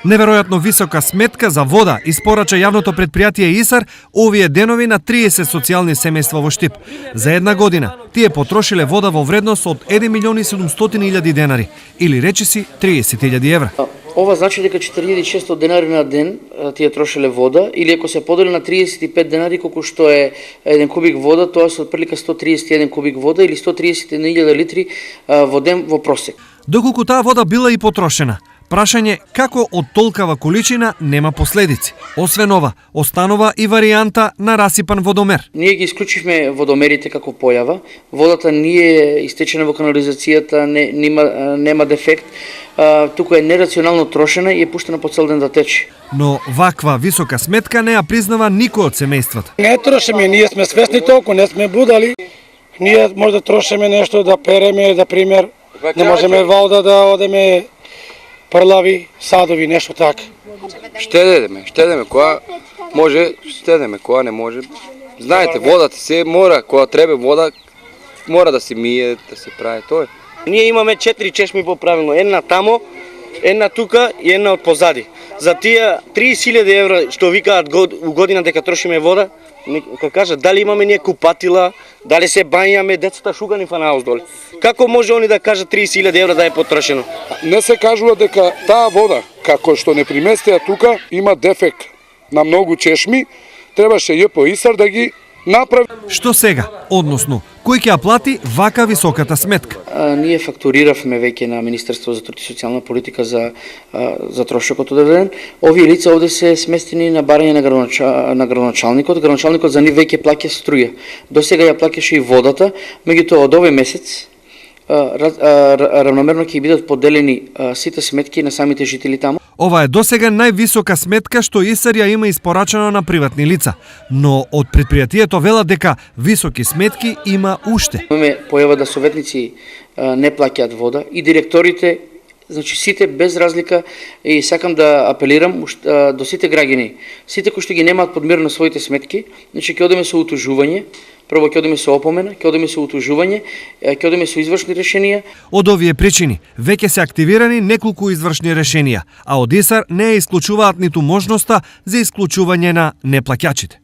Неверојатно висока сметка за вода испорача јавното претпријатие ИСАР овие денови на 30 социјални семејства во Штип. За една година тие потрошиле вода во вредност од 1.700.000 денари, или речиси 30.000 евра. Ова значи дека 4.600 денари на ден тие трошеле вода, или ако се подели на 35 денари колку што е еден кубик вода, тоа се отприлика 131 кубик вода или 131.000 литри во ден во просек. Доколку таа вода била и потрошена, прашање како од толкава количина нема последици. Освен ова, останува и варијанта на расипан водомер. Ние ги исклучивме водомерите како појава. Водата не е истечена во канализацијата, нема дефект. Туку е нерационално трошена и е пуштена по цел ден да тече. Но ваква висока сметка не ја признава никој од семејствата. Не трошиме, ние сме свесни толку, не сме будали. Ние може да трошиме нешто, да переме, да пример, не можеме валда да одеме прлави, садови, нешто така. Штедеме, која може, штедеме, која не може. Знаете, водата се мора, која треба вода, мора да се мие, да се прави тоа. Ние имаме 4 чешми поправилно, една тамо, една тука и една од позади. За тие 30.000 евра што викаат у година дека трошиме вода, ка кажа дали имаме ние купатила, дали се бањаме, децата шугани фанаус доле. Како може они да кажат 30.000 евра да е потрошено? Не се кажува дека таа вода, како што не приместија тука, има дефект на многу чешми, требаше ЈП ИСАР да ги направи. Што сега, односно, кој ќе ја плати вака високата сметка? Ние фактуриравме веќе на Министерство за труд и социјална политика за трошокот одреден. Овие лица овде се сместени на барање на градоначалникот. Градоначалникот за нив веќе плаќа струја. До сега ја плаќаше и водата, меѓутоа од овој месец равномерно ќе бидат поделени сите сметки на самите жители таму. Ова е досега највисока сметка што ИСАР ја има испорачено на приватни лица, но од претпријатието велат дека високи сметки има уште. Имаме појава да советници не плаќаат вода и директорите, значи сите без разлика, и сакам да апелирам до сите граѓани, сите кои што ги немаат подмирено своите сметки, значи ќе одиме со утужување. Прво ќе одиме со опомена, ќе одиме со утужување, ќе одиме со извршни решенија. Од овие причини веќе се активирани неколку извршни решенија, а од ИСАР не ја исклучуваат ниту можноста за исклучување на неплаќачите.